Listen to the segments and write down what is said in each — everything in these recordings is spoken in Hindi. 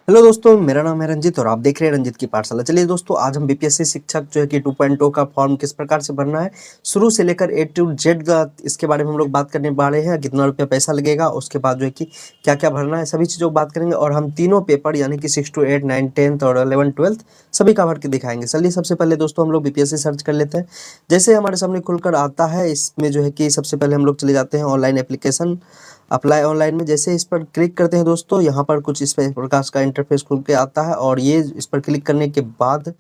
हेलो दोस्तों, मेरा नाम है रंजित और आप देख रहे हैं रंजित की पाठशाला। चलिए दोस्तों, आज हम बीपीएससी शिक्षक जो है कि 2.0 का फॉर्म किस प्रकार से भरना है, शुरू से लेकर ए टू जेड का इसके बारे में हम लोग बात करने वाले हैं। कितना रुपया पैसा लगेगा, उसके बाद जो है कि क्या क्या भरना है, सभी चीज़ों की बात करेंगे। और हम तीनों पेपर यानी कि 6 to 8, 9, 10th और 11, 12th सभी का भर के दिखाएंगे। चलिए सबसे पहले दोस्तों हम लोग बीपीएससी सर्च कर लेते हैं। जैसे हमारे सामने खुलकर आता है, इसमें जो है कि सबसे पहले हम लोग चले जाते हैं ऑनलाइन एप्लीकेशन अप्लाई ऑनलाइन में। जैसे इस पर क्लिक करते हैं दोस्तों, यहाँ पर कुछ इस प्रकार का इंटरफेस खुल के आता है और ये इस पर क्लिक करने के बाद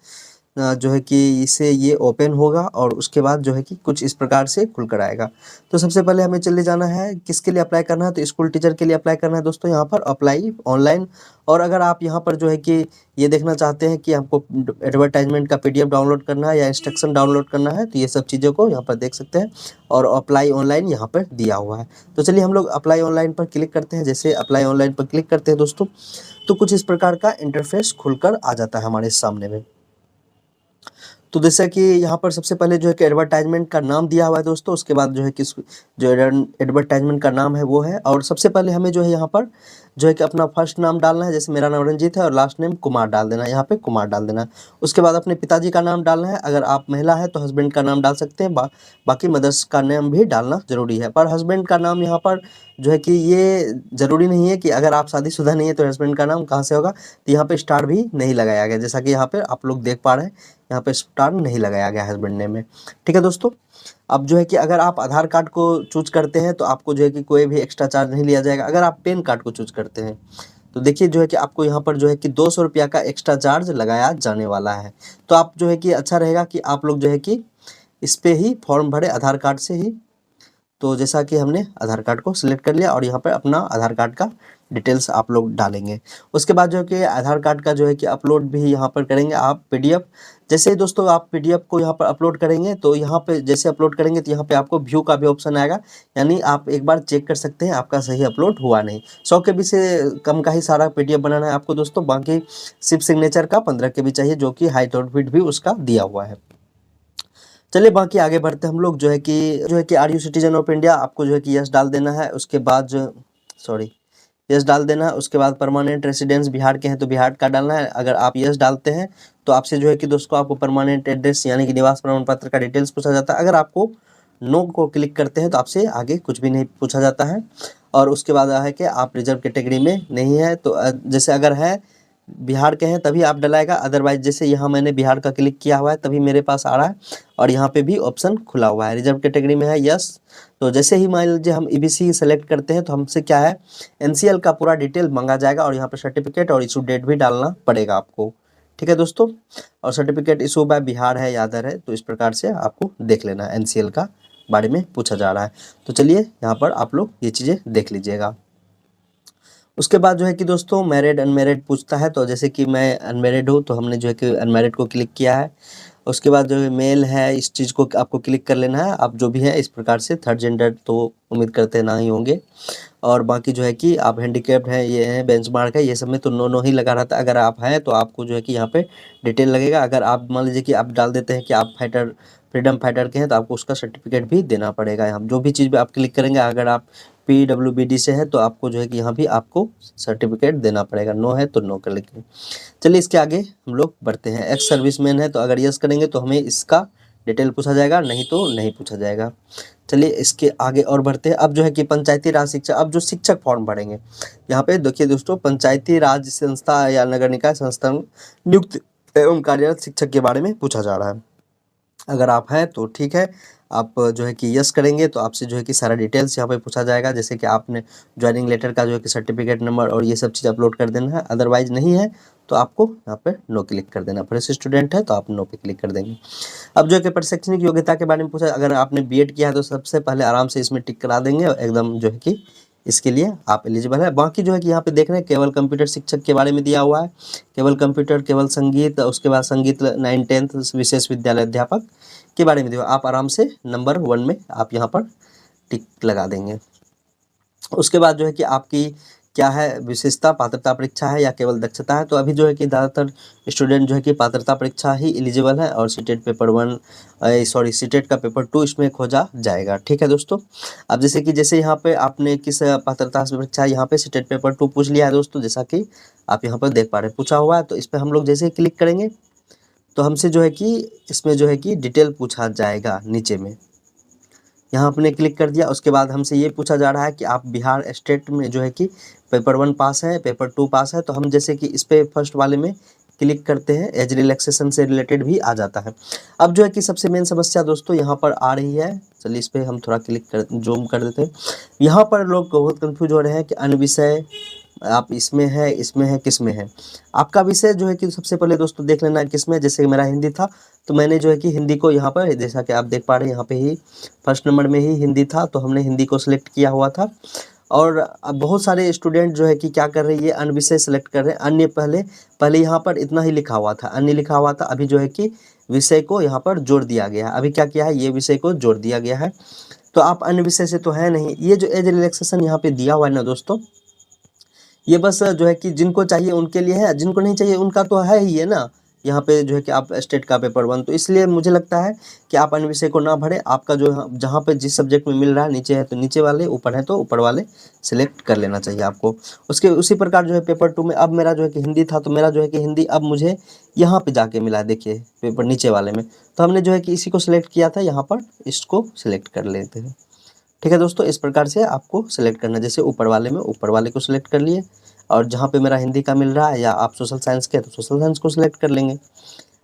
जो है कि इसे ये ओपन होगा और उसके बाद जो है कि कुछ इस प्रकार से खुलकर आएगा। तो सबसे पहले हमें चले जाना है, किसके लिए अप्लाई करना है, तो स्कूल टीचर के लिए अप्लाई करना है दोस्तों। यहाँ पर अप्लाई ऑनलाइन। और अगर आप यहाँ पर जो है कि ये देखना चाहते हैं कि आपको एडवर्टाइजमेंट का पीडीएफ डाउनलोड करना है या इंस्ट्रक्शन डाउनलोड करना है, तो ये सब चीज़ों को यहाँ पर देख सकते हैं। और अप्लाई ऑनलाइन यहाँ पर दिया हुआ है। तो चलिए हम लोग अप्लाई ऑनलाइन पर क्लिक करते हैं। जैसे अप्लाई ऑनलाइन पर क्लिक करते हैं दोस्तों, तो कुछ इस प्रकार का इंटरफेस खुलकर आ जाता है हमारे सामने में। तो जैसा कि यहाँ पर सबसे पहले जो है कि एडवर्टाइजमेंट का नाम दिया हुआ है दोस्तों, उसके बाद जो है कि जो एडवर्टाइजमेंट का नाम है वो है। और सबसे पहले हमें जो है यहाँ पर जो है कि अपना फर्स्ट नाम डालना है। जैसे मेरा नाम रंजीत है और लास्ट नेम कुमार डाल देना है, यहाँ पे कुमार डाल देना है। उसके बाद अपने पिताजी का नाम डालना है। अगर आप महिला है तो हस्बैंड का नाम डाल सकते हैं, बाकी मदर्स का नाम भी डालना जरूरी है। पर हस्बैंड का नाम यहाँ पर जो है कि ये जरूरी नहीं है कि अगर आप शादीशुदा नहीं है तो हस्बैंड का नाम कहाँ से होगा। तो यहाँ पे स्टार भी नहीं लगाया गया, जैसा कि यहाँ पे आप लोग देख पा रहे हैं, यहाँ पे स्टार नहीं लगाया गया हस्बैंड नेम में। ठीक है दोस्तों। अब जो है कि अगर आप आधार कार्ड को चूज करते हैं तो आपको जो है कि कोई भी एक्स्ट्रा चार्ज नहीं लिया जाएगा। अगर आप पैन कार्ड को चूज करते हैं तो देखिए जो है कि आपको यहाँ पर जो है कि 200 रुपया का एक्स्ट्रा चार्ज लगाया जाने वाला है। तो आप जो है कि अच्छा रहेगा कि आप लोग जो है कि इस पे ही फॉर्म भरे आधार कार्ड से ही। तो जैसा कि हमने आधार कार्ड को सिलेक्ट कर लिया और यहाँ पर अपना आधार कार्ड का डिटेल्स आप लोग डालेंगे। उसके बाद जो है कि आधार कार्ड का जो है कि अपलोड भी यहाँ पर करेंगे आप पीडीएफ। जैसे ही दोस्तों आप पीडीएफ को यहाँ पर अपलोड करेंगे तो यहाँ पे जैसे अपलोड करेंगे तो यहाँ पे आपको व्यू का भी ऑप्शन आएगा, यानी आप एक बार चेक कर सकते हैं आपका सही अपलोड हुआ नहीं। 100 KB से कम का ही सारा पीडीएफ बनाना है आपको दोस्तों। बाकी सिर्फ सिग्नेचर का 15 KB चाहिए, जो कि हाइट और विड्थ भी उसका दिया हुआ है। चलिए बाकी आगे बढ़ते हैं हम लोग। जो है कि are you citizen of India, आपको जो है कि यस डाल देना है। उसके बाद सॉरी यस डाल देना है। उसके बाद परमानेंट रेसिडेंस बिहार के हैं तो बिहार का डालना है। अगर आप यस डालते हैं तो आपसे जो है कि दोस्तों आपको परमानेंट एड्रेस यानी कि निवास प्रमाण पत्र का डिटेल्स पूछा जाता है। अगर आपको नो को क्लिक करते हैं तो आपसे आगे कुछ भी नहीं पूछा जाता है। और उसके बाद है कि आप रिजर्व कैटेगरी में नहीं है तो जैसे अगर है बिहार के हैं तभी आप डलाएगा, अदरवाइज जैसे यहाँ मैंने बिहार का क्लिक किया हुआ है तभी मेरे पास आ रहा है। और यहाँ पे भी ऑप्शन खुला हुआ है, रिजर्व कैटेगरी में है यस। तो जैसे ही मान लीजिए हम ईबीसी सेलेक्ट करते हैं तो हमसे क्या है, एनसीएल का पूरा डिटेल मांगा जाएगा और यहाँ पर सर्टिफिकेट और इशू डेट भी डालना पड़ेगा आपको। ठीक है दोस्तों। और सर्टिफिकेट इशू बाय बिहार है या अदर है, तो इस प्रकार से आपको देख लेना है, एनसीएल का बारे में पूछा जा रहा है। तो चलिए यहाँ पर आप लोग ये चीज़ें देख लीजिएगा। उसके बाद जो है कि दोस्तों मैरिड अनमेरिड पूछता है, तो जैसे कि मैं अनमेरिड हूँ तो हमने जो है कि अनमेरिड को क्लिक किया है। उसके बाद जो है मेल है, इस चीज़ को आपको क्लिक कर लेना है। आप जो भी है इस प्रकार से, थर्ड जेंडर तो उम्मीद करते ना ही होंगे। और बाकी जो है कि आप हैंडीकैप्ड हैं, ये है बेंचमार्क है, ये सब में तो नो नो ही लगा रहा था। अगर आप हैं तो आपको जो है कि यहाँ पे डिटेल लगेगा। अगर आप मान लीजिए कि आप डाल देते हैं कि आप फाइटर फ्रीडम फाइटर के हैं तो आपको उसका सर्टिफिकेट भी देना पड़ेगा। यहाँ जो भी चीज़ पे आप क्लिक करेंगे, अगर आप PWBD से है तो आपको जो है कि यहाँ भी आपको सर्टिफिकेट देना पड़ेगा, नो है तो नो कर लेंगे। चलिए इसके आगे हम लोग बढ़ते हैं। एक्स सर्विसमैन है तो अगर यस करेंगे तो हमें इसका डिटेल पूछा जाएगा, नहीं तो नहीं पूछा जाएगा। चलिए इसके आगे और बढ़ते हैं। अब जो है कि पंचायती राज शिक्षा, अब जो शिक्षक फॉर्म भरेंगे यहाँ पे देखिए दोस्तों, पंचायती राज संस्था या नगर निकाय संस्थान नियुक्त एवं कार्यरत शिक्षक के बारे में पूछा जा रहा है। अगर आप हैं तो ठीक है, आप जो है कि यस करेंगे तो आपसे जो है कि सारा डिटेल्स यहाँ पे पूछा जाएगा, जैसे कि आपने ज्वाइनिंग लेटर का जो है कि सर्टिफिकेट नंबर और ये सब चीज़ अपलोड कर देना है। अदरवाइज नहीं है तो आपको यहाँ पे नो क्लिक कर देना। फ्रेश स्टूडेंट है तो आप नो पे क्लिक कर देंगे। अब जो है कि प्रशैक्षणिक योग्यता के बारे में पूछा, अगर आपने बीएड किया है तो सबसे पहले आराम से इसमें टिक करा देंगे और एकदम जो है कि इसके लिए आप एलिजिबल है। बाकी जो है कि यहाँ पे देख रहे हैं केवल कंप्यूटर शिक्षक के बारे में दिया हुआ है, केवल कंप्यूटर, केवल संगीत, उसके बाद संगीत 9, 10th विशेष विद्यालय अध्यापक के बारे में दिया। आप आराम से नंबर 1 में आप यहाँ पर टिक लगा देंगे। उसके बाद जो है कि आपकी क्या है, विशेषता पात्रता परीक्षा है या केवल दक्षता है। तो अभी जो है कि ज़्यादातर स्टूडेंट जो है कि पात्रता परीक्षा ही एलिजिबल है और सीटेट पेपर 1 सीटेट का पेपर 2 इसमें खोजा जाएगा। ठीक है दोस्तों। अब जैसे यहाँ पे आपने किस पात्रता से परीक्षा है, यहाँ पे सीटेट पेपर 2 पूछ लिया है दोस्तों, जैसा कि आप यहाँ पर देख पा रहे हैं पूछा हुआ है। तो इस पर हम लोग जैसे ही क्लिक करेंगे तो हमसे जो है कि इसमें जो है कि डिटेल पूछा जाएगा नीचे में। यहाँ आपने क्लिक कर दिया, उसके बाद हमसे ये पूछा जा रहा है कि आप बिहार स्टेट में जो है कि पेपर 1 पास है, पेपर 2 पास है। तो हम जैसे कि इस पे फर्स्ट वाले में क्लिक करते हैं, एज रिलैक्सेशन से रिलेटेड भी आ जाता है। अब जो है कि सबसे मेन समस्या दोस्तों यहाँ पर आ रही है, चलिए इस पे हम थोड़ा क्लिक कर जूम कर देते हैं। यहाँ पर लोग बहुत कंफ्यूज हो रहे हैं कि अन्य विषय आप इसमें है किस में है। आपका विषय जो है कि सबसे पहले दोस्तों देख लेना है किस में। जैसे मेरा हिंदी था तो मैंने जो है कि हिंदी को यहाँ पर, जैसा कि आप देख पा रहे हैं यहाँ पे ही फर्स्ट नंबर में ही हिंदी था, तो हमने हिंदी को सिलेक्ट किया हुआ था। और अब बहुत सारे स्टूडेंट जो है कि क्या कर रहे हैं, ये अन्य विषय सेलेक्ट कर रहे हैं। अन्य पहले यहाँ पर इतना ही लिखा हुआ था, अन्य लिखा हुआ था, अभी जो है कि विषय को यहाँ पर जोड़ दिया गया है। अभी क्या किया है, ये विषय को जोड़ दिया गया है। तो आप अन्य विषय से तो है नहीं। ये जो एज रिलैक्सेशन यहाँ पे दिया हुआ है ना दोस्तों, ये बस जो है कि जिनको चाहिए उनके लिए है, जिनको नहीं चाहिए उनका तो है ही है ना। यहाँ पे जो है कि आप स्टेट का पेपर 1, तो इसलिए मुझे लगता है कि आप अन्य विषय को ना भरें। आपका जो जहाँ पे जिस सब्जेक्ट में मिल रहा है, नीचे है तो नीचे वाले, ऊपर है तो ऊपर वाले सिलेक्ट कर लेना चाहिए आपको। उसी प्रकार जो है पेपर 2 में अब मेरा जो है कि हिंदी था, तो मेरा जो है कि हिंदी अब मुझे यहाँ पे जाके मिला है, देखिए पेपर नीचे वाले में। तो हमने जो है कि इसी को सिलेक्ट किया था, यहाँ पर इसको सिलेक्ट कर लेते हैं। ठीक है दोस्तों, इस प्रकार से आपको सिलेक्ट करना है। जैसे ऊपर वाले में ऊपर वाले को सिलेक्ट कर लिए, और जहाँ पे मेरा हिंदी का मिल रहा है, या आप सोशल साइंस के तो सोशल साइंस को सिलेक्ट कर लेंगे।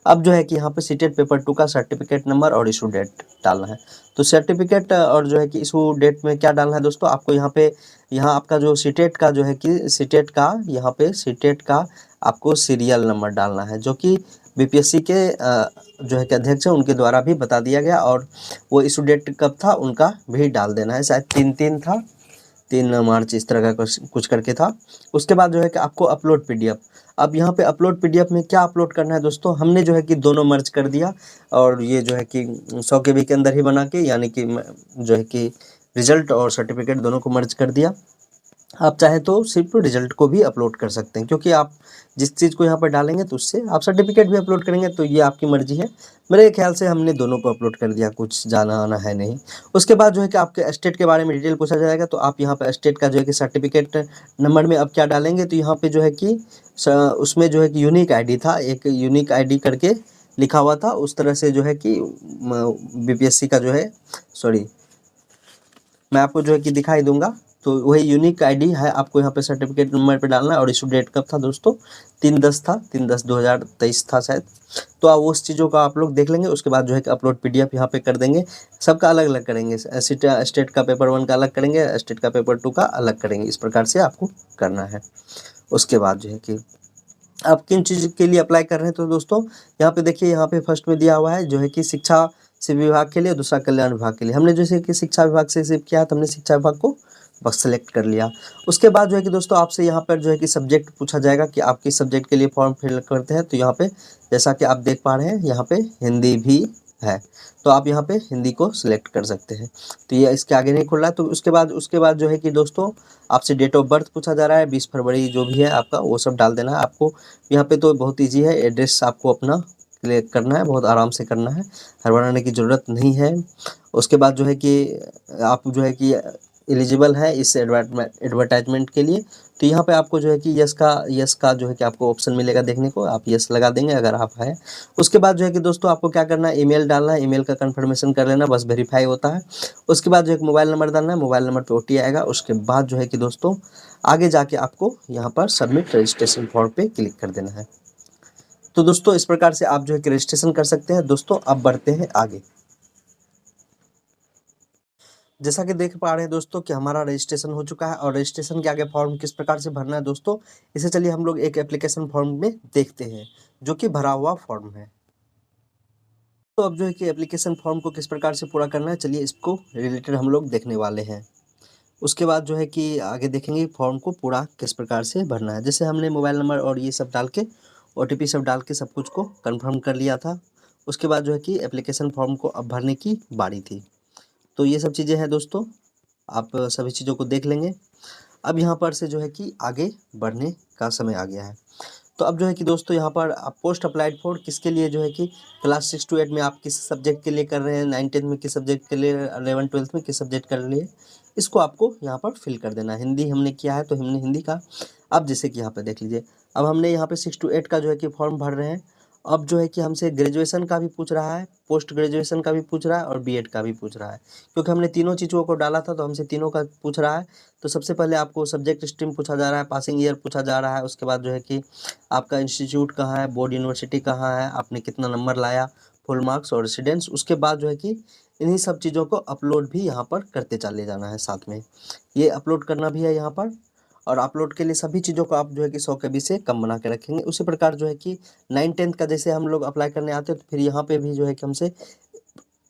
अब जो है कि यहाँ पे सीटेट पेपर 2 का सर्टिफिकेट नंबर और इशू डेट डालना है। तो सर्टिफिकेट और जो है कि इशू डेट में क्या डालना है दोस्तों, आपको यहाँ आपका जो सीटेट का जो है कि सीटेट का आपको सीरियल नंबर डालना है, जो कि बीपीएससी के जो है कि अध्यक्ष है उनके द्वारा भी बता दिया गया। और वो इशू डेट कब था उनका भी डाल देना है, शायद 3 था, 3 मार्च इस तरह का कुछ करके था। उसके बाद जो है कि आपको अपलोड पीडीएफ। अब यहाँ पे अपलोड पीडीएफ में क्या अपलोड करना है दोस्तों, हमने जो है कि दोनों मर्ज कर दिया, और ये जो है कि 100 KB के अंदर ही बना के, यानी कि जो है कि रिजल्ट और सर्टिफिकेट दोनों को मर्ज कर दिया। आप चाहे तो सिर्फ रिजल्ट को भी अपलोड कर सकते हैं, क्योंकि आप जिस चीज़ को यहाँ पर डालेंगे तो उससे आप सर्टिफिकेट भी अपलोड करेंगे, तो ये आपकी मर्जी है। मेरे ख्याल से हमने दोनों को अपलोड कर दिया, कुछ जाना आना है नहीं। उसके बाद जो है कि आपके स्टेट के बारे में डिटेल पूछा जाएगा, तो आप यहाँ पर स्टेट का जो है कि सर्टिफिकेट नंबर में अब क्या डालेंगे, तो यहाँ पे जो है कि उसमें जो है कि यूनिक ID था, एक यूनिक ID करके लिखा हुआ था। उस तरह से जो है कि बीपीएससी का जो है, सॉरी, मैं आपको जो है कि दिखाई दूंगा। तो वही यूनिक आईडी है, आपको यहाँ पे सर्टिफिकेट नंबर पे डालना है। और इशू डेट कब था दोस्तों, 3/10 था, 3/10/2023 था शायद। तो आप उस चीज़ों का आप लोग देख लेंगे। उसके बाद जो है कि अपलोड पीडीएफ यहाँ पे कर देंगे। सबका अलग अलग करेंगे, स्टेट का पेपर 1 का अलग करेंगे, स्टेट का पेपर 2 का अलग करेंगे। इस प्रकार से आपको करना है। उसके बाद जो है कि आप किन चीज़ के लिए अप्लाई कर रहे हैं, तो दोस्तों यहाँ पे देखिए, यहाँ पे फर्स्ट में दिया हुआ है जो है कि शिक्षा से विभाग के लिए, दूसरा कल्याण विभाग के लिए। हमने जैसे कि शिक्षा विभाग से रिसीव किया, तो हमने शिक्षा विभाग को बस सेलेक्ट कर लिया। उसके बाद जो है कि दोस्तों आपसे यहाँ पर जो है कि सब्जेक्ट पूछा जाएगा कि आप किस सब्जेक्ट के लिए फॉर्म फिल करते हैं। तो यहाँ पे जैसा कि आप देख पा रहे हैं, यहाँ पे हिंदी भी है, तो आप यहाँ पे हिंदी को सिलेक्ट कर सकते हैं। तो ये इसके आगे नहीं खुल रहा है। तो उसके बाद जो है कि दोस्तों आपसे डेट ऑफ बर्थ पूछा जा रहा है, 20 फरवरी जो भी है आपका, वो सब डाल देना है आपको। यहाँ पे तो बहुत ईजी है, एड्रेस आपको अपना क्लियर करना है, बहुत आराम से करना है, हड़बड़ाने की ज़रूरत नहीं है। उसके बाद जो है कि आप जो है कि एलिजिबल है इस एडवर्टाइजमेंट के लिए, तो यहाँ पे आपको जो है कि यस का जो है कि आपको ऑप्शन मिलेगा देखने को, आप यस लगा देंगे अगर आप है। उसके बाद जो है कि दोस्तों आपको क्या करना है, ईमेल डालना है, ईमेल का कंफर्मेशन कर लेना, बस वेरीफाई होता है। उसके बाद जो है मोबाइल नंबर डालना है, मोबाइल नंबर पे OTP आएगा। उसके बाद जो है कि दोस्तों आगे जाके आपको यहाँ पर सबमिट रजिस्ट्रेशन फॉर्म पे क्लिक कर देना है। तो दोस्तों इस प्रकार से आप जो है कि रजिस्ट्रेशन कर सकते हैं। दोस्तों अब बढ़ते हैं आगे। जैसा कि देख पा रहे हैं दोस्तों कि हमारा रजिस्ट्रेशन हो चुका है, और रजिस्ट्रेशन के आगे फॉर्म किस प्रकार से भरना है दोस्तों, इसे चलिए हम लोग एक एप्लीकेशन फॉर्म में देखते हैं, जो कि भरा हुआ फॉर्म है। तो अब जो है कि एप्लीकेशन फॉर्म को किस प्रकार से पूरा करना है, चलिए इसको रिलेटेड हम लोग देखने वाले हैं। उसके बाद जो है कि आगे देखेंगे फॉर्म को पूरा किस प्रकार से भरना है। जैसे हमने मोबाइल नंबर और ये सब डाल के, OTP सब डाल के सब कुछ को कंफर्म कर लिया था। उसके बाद जो है कि एप्लीकेशन फॉर्म को अब भरने की बारी थी। तो ये सब चीज़ें हैं दोस्तों, आप सभी चीज़ों को देख लेंगे। अब यहाँ पर से जो है कि आगे बढ़ने का समय आ गया है। तो अब जो है कि दोस्तों यहाँ पर पोस्ट अप्लाइड फॉर किसके लिए जो है कि क्लास 6 to 8 में आप किस सब्जेक्ट के लिए कर रहे हैं, 9 10 में किस सब्जेक्ट के लिए, 11 12 में किस सब्जेक्ट के लिए, इसको आपको यहाँ पर फिल कर देना है। हिंदी हमने किया है तो हमने हिंदी का। अब जैसे कि यहाँ पे देख लीजिए, अब हमने यहाँ पे 6 to 8 का जो है कि फॉर्म भर रहे हैं। अब जो है कि हमसे ग्रेजुएशन का भी पूछ रहा है, पोस्ट ग्रेजुएशन का भी पूछ रहा है और बीएड का भी पूछ रहा है, क्योंकि हमने तीनों चीज़ों को डाला था तो हमसे तीनों का पूछ रहा है। तो सबसे पहले आपको सब्जेक्ट स्ट्रीम पूछा जा रहा है, पासिंग ईयर पूछा जा रहा है, उसके बाद जो है कि आपका इंस्टीट्यूट कहाँ है, बोर्ड यूनिवर्सिटी कहाँ है, आपने कितना नंबर लाया, फुल मार्क्स और रेसिडेंस। उसके बाद जो है कि इन्हीं सब चीज़ों को अपलोड भी यहाँ पर करते चले जाना है साथ में, ये अपलोड करना भी है यहाँ पर। और अपलोड के लिए सभी चीज़ों को आप जो है कि 100 KB से कम बना के रखेंगे। उसी प्रकार जो है कि 9 10 का जैसे हम लोग अप्लाई करने आते हैं तो फिर यहाँ पे भी जो है कि हमसे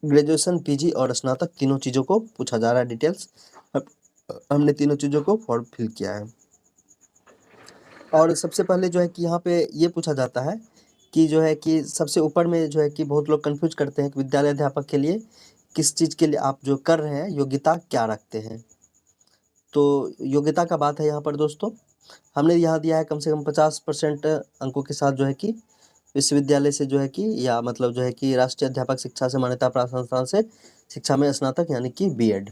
ग्रेजुएशन, पीजी और स्नातक तीनों चीज़ों को पूछा जा रहा है डिटेल्स। हमने तीनों चीज़ों को फॉर्म फिल किया है। और सबसे पहले जो है कि यहाँ पे ये पूछा जाता है कि जो है कि सबसे ऊपर में जो है कि बहुत लोग कंफ्यूज करते हैं कि विद्यालय अध्यापक के लिए किस चीज़ के लिए आप जो कर रहे हैं योग्यता क्या रखते हैं। तो योग्यता का बात है यहाँ पर दोस्तों, हमने यहाँ दिया है कम से कम 50% अंकों के साथ जो है कि विश्वविद्यालय से जो है कि या मतलब जो है कि राष्ट्रीय अध्यापक शिक्षा से मान्यता प्राप्त संस्थान से शिक्षा में स्नातक यानी कि बीएड।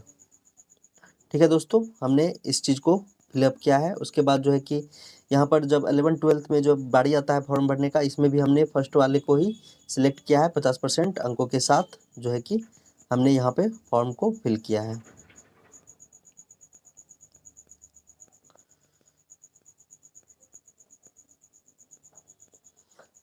ठीक है दोस्तों, हमने इस चीज़ को फिलअप किया है। उसके बाद जो है कि यहाँ पर जब 11 12 में जो बारी आता है फॉर्म भरने का, इसमें भी हमने फर्स्ट वाले को ही सिलेक्ट किया है 50% अंकों के साथ जो है कि हमने यहाँ पे फॉर्म को फिल किया है।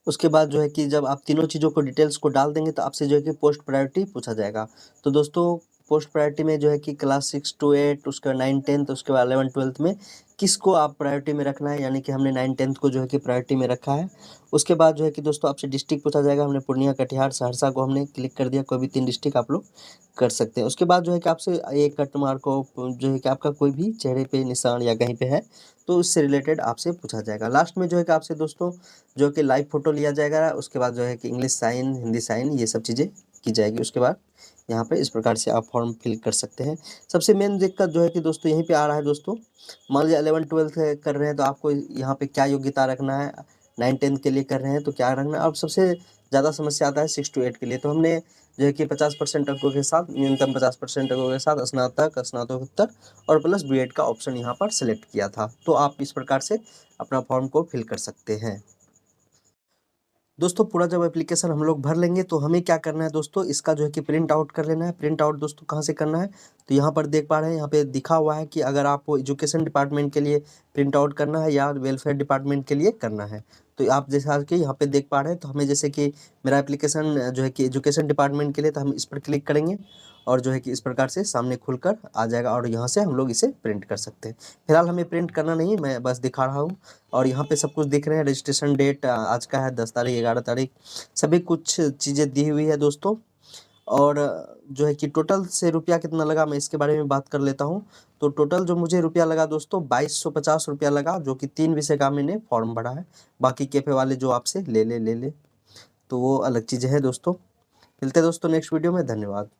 उसके बाद जो है कि जब आप तीनों चीज़ों को डिटेल्स को डाल देंगे तो आपसे जो है कि पोस्ट प्रायोरिटी पूछा जाएगा। तो दोस्तों पोस्ट प्रायोरिटी में जो है कि क्लास 6 to 8, उसके बाद 9 10, उसके बाद 11 12 में किसको आप प्रायोरिटी में रखना है, यानी कि हमने 9 10 को जो है कि प्रायोरिटी में रखा है। उसके बाद जो है कि दोस्तों आपसे डिस्ट्रिक्ट पूछा जाएगा, हमने पूर्णिया, कटिहार, सहरसा को हमने क्लिक कर दिया, कोई भी 3 डिस्ट्रिक्ट आप लोग कर सकते हैं। उसके बाद जो है कि आपसे एक कट मार्क को जो है कि आपका कोई भी चेहरे पे निशान या कहीं पे है तो उससे रिलेटेड आपसे पूछा जाएगा। लास्ट में जो है कि आपसे दोस्तों जो कि लाइव फ़ोटो लिया जाएगा, उसके बाद जो है कि इंग्लिश साइन, हिंदी साइन, ये सब चीज़ें की जाएगी। उसके बाद यहाँ पे इस प्रकार से आप फॉर्म फिल कर सकते हैं। सबसे मेन दिक्कत जो है कि दोस्तों यहीं पे आ रहा है दोस्तों, मान लीजिए 11 12 कर रहे हैं तो आपको यहाँ पे क्या योग्यता रखना है, 9 10 के लिए कर रहे हैं तो क्या रखना है। अब सबसे ज़्यादा समस्या आता है 6 to 8 के लिए, तो हमने जो है कि 50% अंकों के साथ, न्यूनतम 50% अंकों के साथ स्नातक, स्नातकोत्तर और प्लस बीएड का ऑप्शन यहाँ पर सिलेक्ट किया था। तो आप इस प्रकार से अपना फॉर्म को फिल कर सकते हैं। दोस्तों पूरा जब एप्लीकेशन हम लोग भर लेंगे तो हमें क्या करना है दोस्तों, इसका जो है कि प्रिंट आउट कर लेना है। प्रिंट आउट दोस्तों कहाँ से करना है, तो यहाँ पर देख पा रहे हैं, यहाँ पे दिखा हुआ है कि अगर आपको एजुकेशन डिपार्टमेंट के लिए प्रिंट आउट करना है या वेलफेयर डिपार्टमेंट के लिए करना है। तो आप जैसा कि यहाँ पे देख पा रहे हैं, तो हमें जैसे कि मेरा एप्लीकेशन जो है कि एजुकेशन डिपार्टमेंट के लिए, तो हम इस पर क्लिक करेंगे और जो है कि इस प्रकार से सामने खुलकर आ जाएगा और यहाँ से हम लोग इसे प्रिंट कर सकते हैं। फिलहाल हमें प्रिंट करना नहीं, मैं बस दिखा रहा हूँ। और यहाँ पे सब कुछ दिख रहे हैं, रजिस्ट्रेशन डेट आज का है 10 तारीख, 11 तारीख, सभी कुछ चीज़ें दी हुई है दोस्तों। और जो है कि टोटल से रुपया कितना लगा मैं इसके बारे में बात कर लेता हूँ। तो टोटल जो मुझे रुपया लगा दोस्तों 2250 रुपया लगा, जो कि 3 विषय का मैंने फॉर्म भरा है। बाकी कैफे वाले जो आपसे ले ले तो वो अलग चीज़ें हैं दोस्तों। मिलते हैं दोस्तों नेक्स्ट वीडियो में, धन्यवाद।